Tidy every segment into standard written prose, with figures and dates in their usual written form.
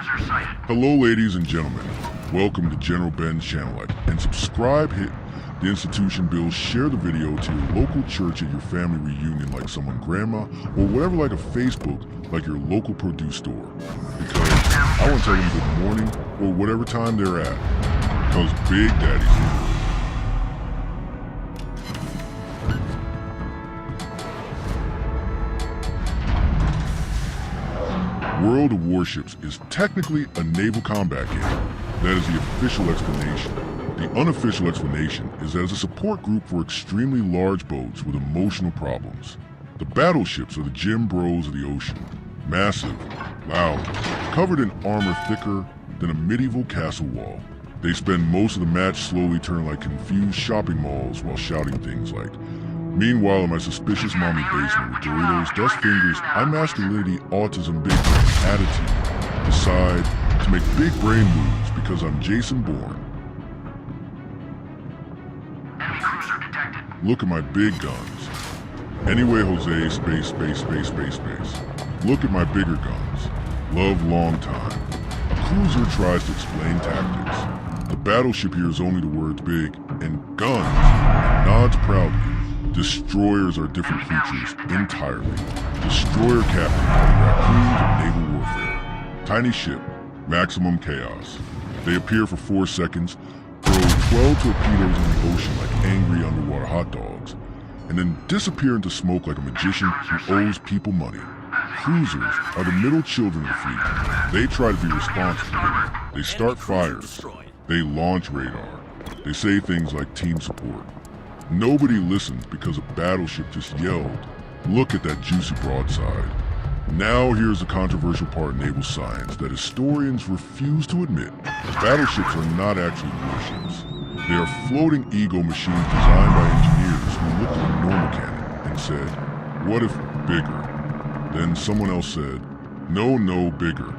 Hello ladies and gentlemen, welcome to General Ben's channel, and subscribe, hit the institution bell, share the video to your local church at your family reunion like someone grandma, or whatever, like a Facebook, like your local produce store. Because I want to tell them good morning, or whatever time they're at, because Big Daddy's here. World of Warships is technically a naval combat game. That is the official explanation. The unofficial explanation is that it's a support group for extremely large boats with emotional problems. The battleships are the gym bros of the ocean. Massive, loud, covered in armor thicker than a medieval castle wall. They spend most of the match slowly turning like confused shopping malls while shouting things like, "Meanwhile, in my suspicious mommy basement with Doritos, dust fingers, I masculinity, autism, big brain, attitude, decide to make big brain moves because I'm Jason Bourne. Look at my big guns. Anyway, Jose, space. Look at my bigger guns. Love long time." A cruiser tries to explain tactics. The battleship hears only the words big and guns and nods proudly. Destroyers are different creatures entirely. Destroyer captain are the raccoons of naval warfare. Tiny ship, maximum chaos. They appear for 4 seconds, throw 12 torpedoes in the ocean like angry underwater hot dogs, and then disappear into smoke like a magician who owes people money. Cruisers are the middle children of the fleet. They try to be responsible. They start fires. They launch radar. They say things like team support. Nobody listens because a battleship just yelled, "Look at that juicy broadside." Now here's the controversial part of naval science that historians refuse to admit. Battleships are not actually warships. They are floating ego machines designed by engineers who looked at a normal cannon and said, "What if bigger?" Then someone else said, No, bigger."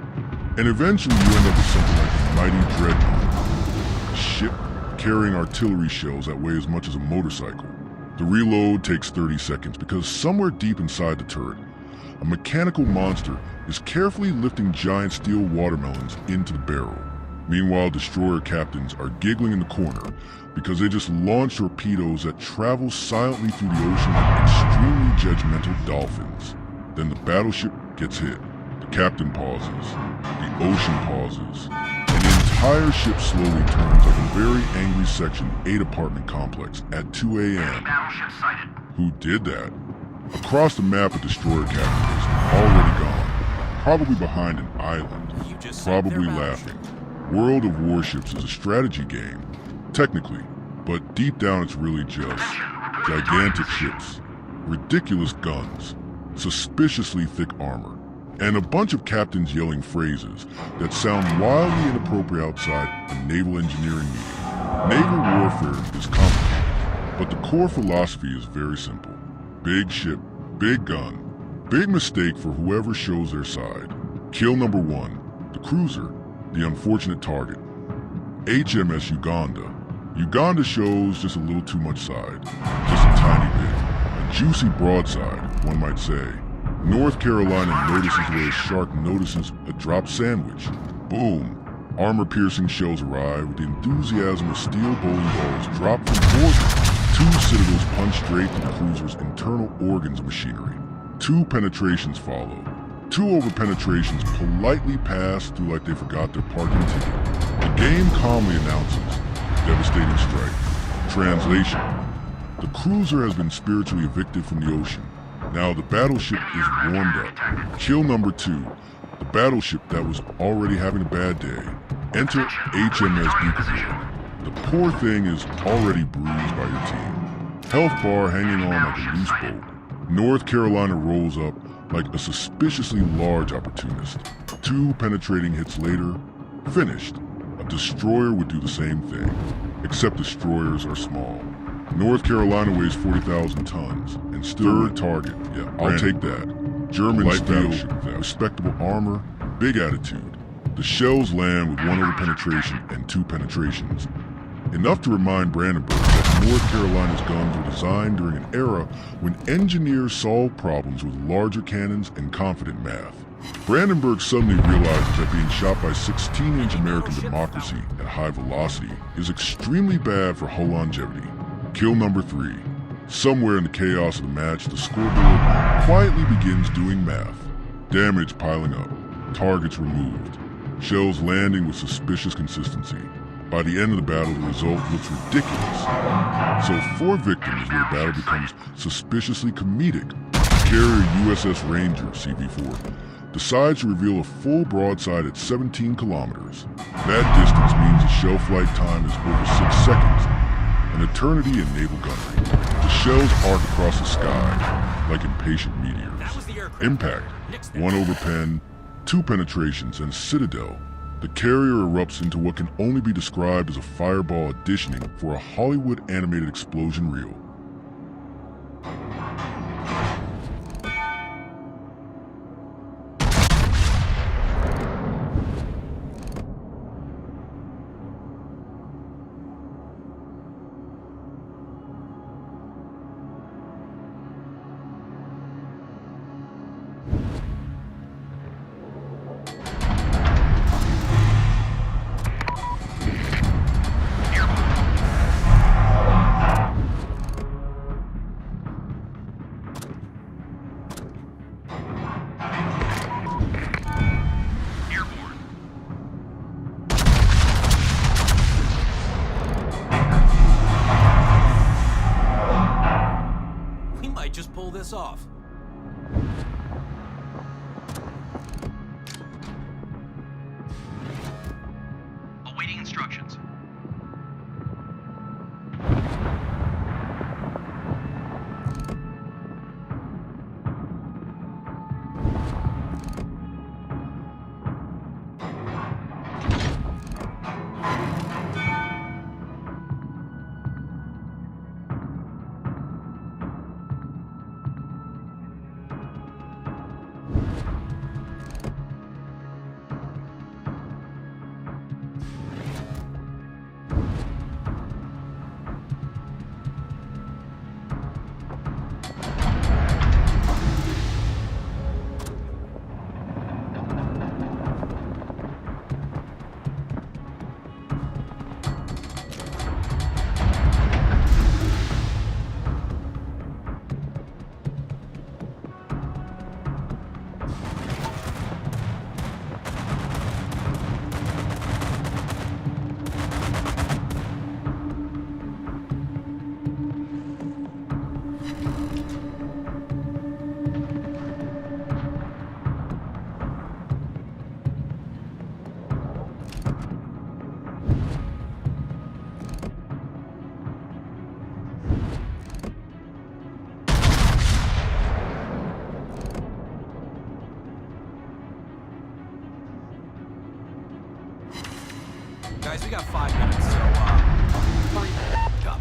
And eventually you end up with something like the mighty dreadnought. A ship carrying artillery shells that weigh as much as a motorcycle. The reload takes 30 seconds because somewhere deep inside the turret, a mechanical monster is carefully lifting giant steel watermelons into the barrel. Meanwhile, destroyer captains are giggling in the corner because they just launched torpedoes that travel silently through the ocean like extremely judgmental dolphins. Then the battleship gets hit. The captain pauses. The ocean pauses. And the entire ship slowly turns like a very angry Section 8 apartment complex at 2 a.m. Who did that? Across the map, a destroyer captain is already gone, probably behind an island, probably laughing. World of Warships is a strategy game, technically, but deep down it's really just gigantic ships, ridiculous guns, suspiciously thick armor, and a bunch of captains yelling phrases that sound wildly inappropriate outside a naval engineering meeting. Naval warfare is complicated, but the core philosophy is very simple. Big ship, big gun, big mistake for whoever shows their side. Kill number 1, the cruiser, the unfortunate target. HMS Uganda. Uganda shows just a little too much side, just a tiny bit. A juicy broadside, one might say. North Carolina notices where a shark notices a dropped sandwich. Boom! Armor-piercing shells arrive with the enthusiasm of steel bowling balls dropped from orbit. 2 citadels punch straight through the cruiser's internal organs of machinery. 2 penetrations follow. 2 over-penetrations politely pass through like they forgot their parking ticket. The game calmly announces, devastating strike. Translation: the cruiser has been spiritually evicted from the ocean. Now the battleship is warmed up. Kill number 2, the battleship that was already having a bad day. Enter HMS Duke of York. The poor thing is already bruised by your team. Health bar hanging on like a loose bolt. North Carolina rolls up like a suspiciously large opportunist. 2 penetrating hits later, finished. A destroyer would do the same thing, except destroyers are small. North Carolina weighs 40,000 tons, and still third target. Yeah, I'll take that. German light steel, respectable armor, big attitude. The shells land with 1 over penetration and 2 penetrations. Enough to remind Brandenburg that North Carolina's guns were designed during an era when engineers solved problems with larger cannons and confident math. Brandenburg suddenly realizes that being shot by 16-inch American democracy at high velocity is extremely bad for hull longevity. Kill number 3. Somewhere in the chaos of the match, the scoreboard quietly begins doing math. Damage piling up, targets removed, shells landing with suspicious consistency. By the end of the battle, the result looks ridiculous. So 4 victims where the battle becomes suspiciously comedic. Carrier USS Ranger, CV4, decides to reveal a full broadside at 17 kilometers. That distance means the shell flight time is over 6 seconds, an eternity in naval gunnery. The shells arc across the sky like impatient meteors. Impact, 1 over pen, 2 penetrations, and citadel. The carrier erupts into what can only be described as a fireball auditioning for a Hollywood animated explosion reel. Just pull this off. Awaiting instructions. Guys, we got 5 minutes, so hurry up.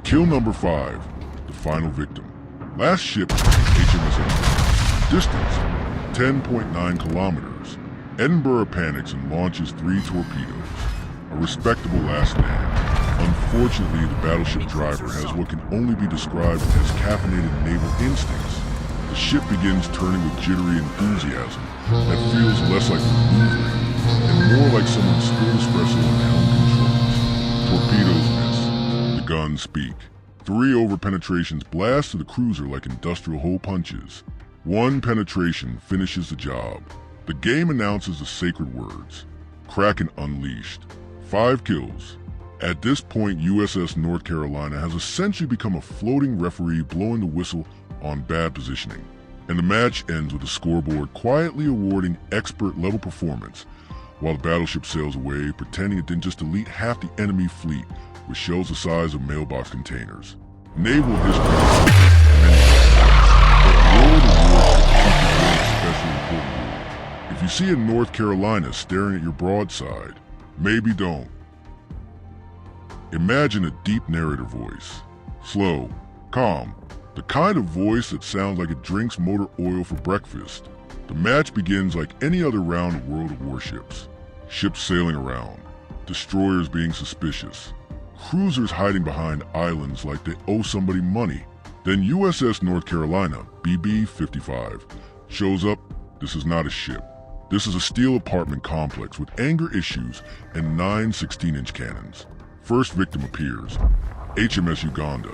Kill number 5, the final victim. Last ship, HMS Uganda. Distance, 10.9 kilometers. Edinburgh panics and launches 3 torpedoes. A respectable last stand. Unfortunately, the battleship driver has what can only be described as caffeinated naval instincts. The The ship begins turning with jittery enthusiasm that feels less like maneuvering and more like someone spilled espresso on helm controls. Torpedoes miss. The guns speak. 3 over-penetrations blast through the cruiser like industrial hole punches. 1 penetration finishes the job. The game announces the sacred words. Kraken Unleashed. 5 kills. At this point, USS North Carolina has essentially become a floating referee blowing the whistle on bad positioning. And the match ends with the scoreboard quietly awarding expert-level performance, while the battleship sails away, pretending it didn't just delete half the enemy fleet with shells the size of mailbox containers. Naval history is many, but World of Warships teaches one especially important rule. If you see a North Carolina staring at your broadside, maybe don't. Imagine a deep narrator voice. Slow, calm, the kind of voice that sounds like it drinks motor oil for breakfast. The match begins like any other round of World of Warships. Ships sailing around, destroyers being suspicious, cruisers hiding behind islands like they owe somebody money. Then USS North Carolina, BB-55, shows up. This is not a ship. This is a steel apartment complex with anger issues and 9 16-inch cannons. First victim appears, HMS Uganda.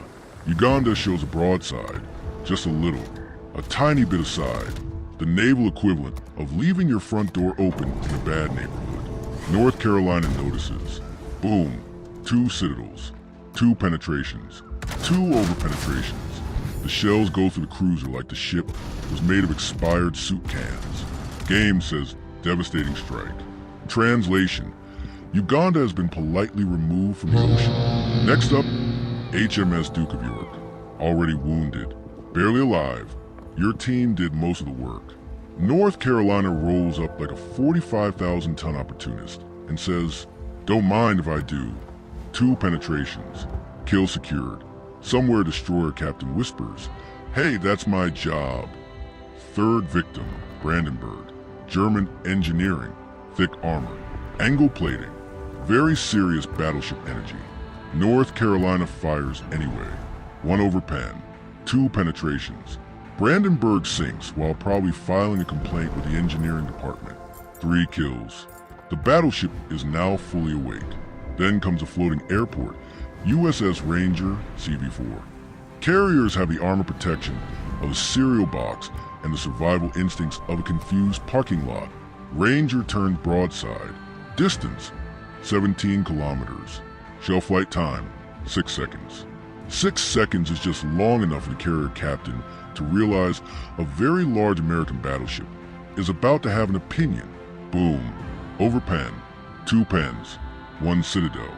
Uganda shows a broadside, just a little, a tiny bit aside, the naval equivalent of leaving your front door open in a bad neighborhood. North Carolina notices. Boom, 2 citadels, 2 penetrations, 2 over-penetrations. The shells go through the cruiser like the ship was made of expired soup cans. Game says devastating strike. Translation: Uganda has been politely removed from the ocean. Next up, HMS Duke of York. Already wounded, barely alive. Your team did most of the work. North Carolina rolls up like a 45,000-ton opportunist and says, "Don't mind if I do." 2 penetrations. Kill secured. Somewhere destroyer captain whispers, "Hey, that's my job." 3rd victim, Brandenburg. German engineering. Thick armor. Angle plating. Very serious battleship energy. North Carolina fires anyway. 1 over pen. 2 penetrations. Brandenburg sinks while probably filing a complaint with the engineering department. 3 kills. The battleship is now fully awake. Then comes a floating airport, USS Ranger, CV-4. Carriers have the armor protection of a cereal box and the survival instincts of a confused parking lot. Ranger turns broadside. Distance, 17 kilometers. Shell flight time, 6 seconds. 6 seconds is just long enough for the carrier captain to realize a very large American battleship is about to have an opinion. Boom. Over pen. 2 pens. 1 citadel.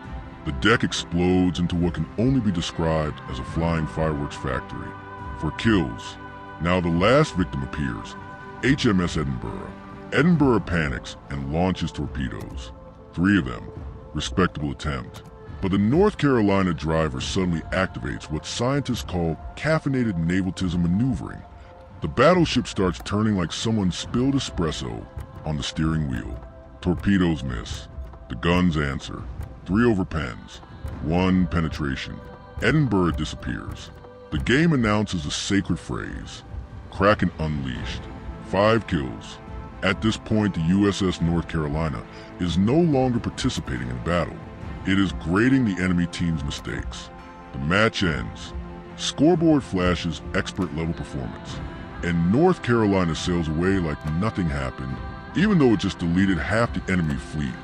The deck explodes into what can only be described as a flying fireworks factory. For kills. Now the last victim appears. HMS Edinburgh. Edinburgh panics and launches torpedoes. 3 of them. Respectable attempt. But the North Carolina driver suddenly activates what scientists call caffeinated navaltism maneuvering. The battleship starts turning like someone spilled espresso on the steering wheel. Torpedoes miss. The guns answer. 3 over pens. 1 penetration. Edinburgh disappears. The game announces a sacred phrase. Kraken Unleashed. 5 kills. At this point, the USS North Carolina is no longer participating in battle. It is grading the enemy team's mistakes. The match ends. Scoreboard flashes expert-level performance. And North Carolina sails away like nothing happened, even though it just deleted half the enemy fleet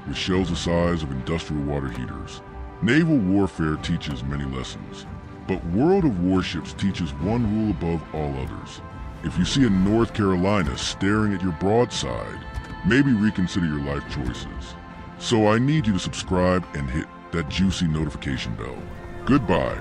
with shells the size of industrial water heaters. Naval warfare teaches many lessons, but World of Warships teaches one rule above all others. If you see a North Carolina staring at your broadside, maybe reconsider your life choices. So I need you to subscribe and hit that juicy notification bell. Goodbye.